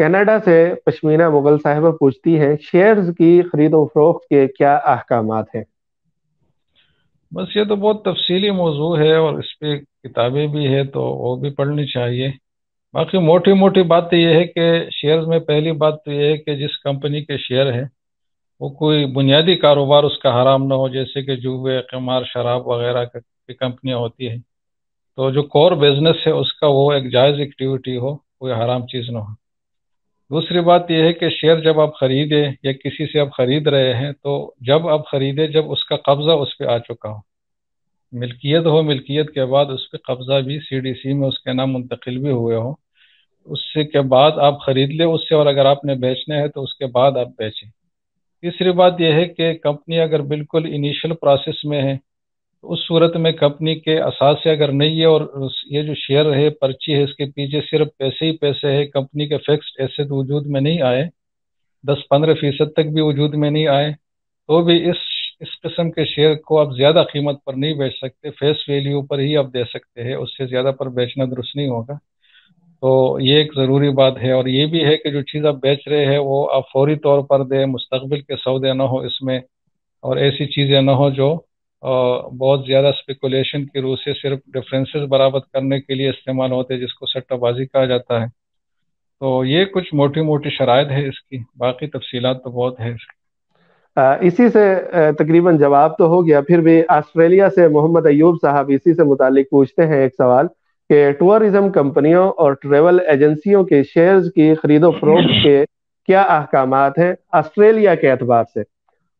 Canada से पश्मीना मुगल साहिबा पूछती हैं, शेयर्स की खरीद और फरोख्त के क्या अहकामात हैं। बस ये तो बहुत तफसीली मौजू है और इस पे किताबें भी है तो वो भी पढ़नी चाहिए। बाकी मोटी मोटी बात तो ये है कि शेयर्स में पहली बात तो ये है कि जिस कंपनी के शेयर है वो कोई बुनियादी कारोबार उसका हराम ना हो, जैसे कि जुए क़िमार शराब वगैरह की कंपनियां होती हैं। तो जो कोर बिजनेस है उसका वो एक जायज़ एक्टिविटी हो, कोई हराम चीज़ ना हो। दूसरी बात यह है कि शेयर जब आप खरीदे या किसी से आप खरीद रहे हैं तो जब आप खरीदे जब उसका कब्जा उस पर आ चुका हो, मिल्कियत हो, मिल्कियत के बाद उस पर कब्जा भी सीडीसी में उसके नाम मुंतकिल भी हुए हो, उससे के बाद आप खरीद ले उससे, और अगर आपने बेचने हैं तो उसके बाद आप बेचें। तीसरी बात यह है कि कंपनी अगर बिल्कुल इनिशियल प्रोसेस में है तो उस सूरत में कंपनी के असास से अगर नहीं है और ये जो शेयर है पर्ची है इसके पीछे सिर्फ पैसे ही पैसे है, कंपनी के फिक्स्ड एसेट वजूद में नहीं आए, 10-15% तक भी वजूद में नहीं आए, तो भी इस किस्म के शेयर को आप ज़्यादा कीमत पर नहीं बेच सकते, फेस वैल्यू पर ही आप दे सकते हैं, उससे ज़्यादा पर बेचना दुरुस्त नहीं होगा। तो ये एक ज़रूरी बात है। और ये भी है कि जो चीज़ आप बेच रहे हैं वो आप फौरी तौर पर दें, मुस्तकबिल के सौदे ना हो इसमें, और ऐसी चीज़ें ना हो जो बहुत ज़्यादा स्पेकुलेशन की रूह से सिर्फ डिफरेंसेस बराबर करने के लिए इस्तेमाल होते हैं, जिसको सट्टाबाजी कहा जाता है। तो ये कुछ मोटी मोटी शराइत है इसकी, बाकी तफसीलात तो बहुत है इसकी। इसी से तकरीबन जवाब तो हो गया, फिर भी ऑस्ट्रेलिया से मोहम्मद अयूब साहब इसी से मुतालिक पूछते हैं एक सवाल कि टूरिज्म कंपनियों और ट्रेवल एजेंसियों के शेयर्स की खरीदो फरोख्त के क्या अहकामात हैं ऑस्ट्रेलिया के एतबार से।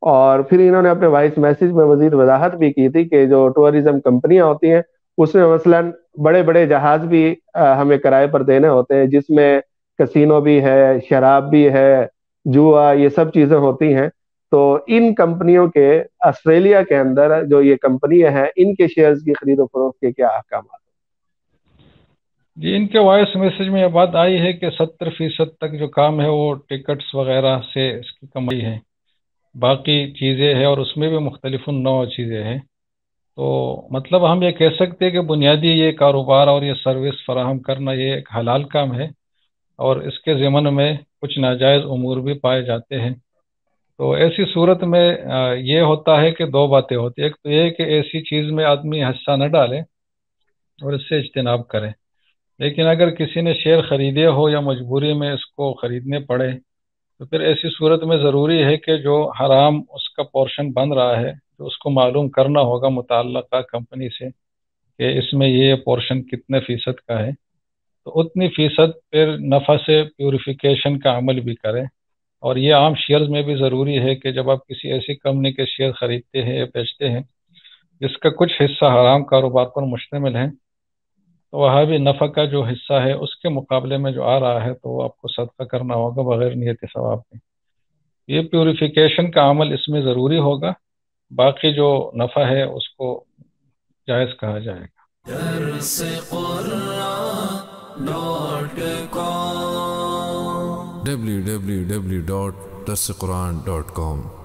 और फिर इन्होंने अपने वॉइस मैसेज में मजीद वजाहत भी की थी कि जो टूरिज्म कंपनियां होती हैं उसमें मसलन बड़े बड़े जहाज भी हमें किराए पर देने होते हैं, जिसमें कसिनो भी है, शराब भी है, जुआ, ये सब चीजें होती हैं। तो इन कंपनियों के ऑस्ट्रेलिया के अंदर जो ये कंपनियां हैं इनके शेयर्स की खरीदो फरोख्त के क्या अहकाम हैं। जी, इनके वॉइस मैसेज में यह बात आई है कि 70% तक जो काम है वो टिकट्स वगैरह से इसकी कमाई है, बाकी चीज़ें हैं और उसमें भी मुख्तलिफ नौ चीज़ें हैं। तो मतलब हम ये कह सकते हैं कि बुनियादी ये कारोबार और ये सर्विस फराहम करना ये एक हलाल काम है, और इसके ज़िमन में कुछ नाजायज़ उमूर भी पाए जाते हैं। तो ऐसी सूरत में ये होता है कि दो बातें होती हैं। एक तो ये है कि ऐसी चीज़ में आदमी हिस्सा न डाले और इससे इज्तनाब करे। लेकिन अगर किसी ने शेयर खरीदे हो या मजबूरी में इसको खरीदने पड़े तो फिर ऐसी सूरत में ज़रूरी है कि जो हराम उसका पोर्शन बन रहा है तो उसको मालूम करना होगा मुतल्लका कंपनी से कि इसमें ये पोर्शन कितने फीसद का है, तो उतनी फीसद फिर नफ़ा से प्यूरिफिकेशन का अमल भी करें। और ये आम शेयर्स में भी ज़रूरी है कि जब आप किसी ऐसी कंपनी के शेयर खरीदते हैं या बेचते हैं जिसका कुछ हिस्सा हराम कारोबार पर मुश्तमिल है, तो वहाँ भी नफ़ा का जो हिस्सा है उसके मुकाबले में जो आ रहा है तो वो आपको सदका करना होगा बगैर नियत सवाब के। ये प्यूरिफिकेशन का अमल इसमें ज़रूरी होगा, बाकी जो नफ़ा है उसको जायज़ कहा जाएगा। www.darsequran.com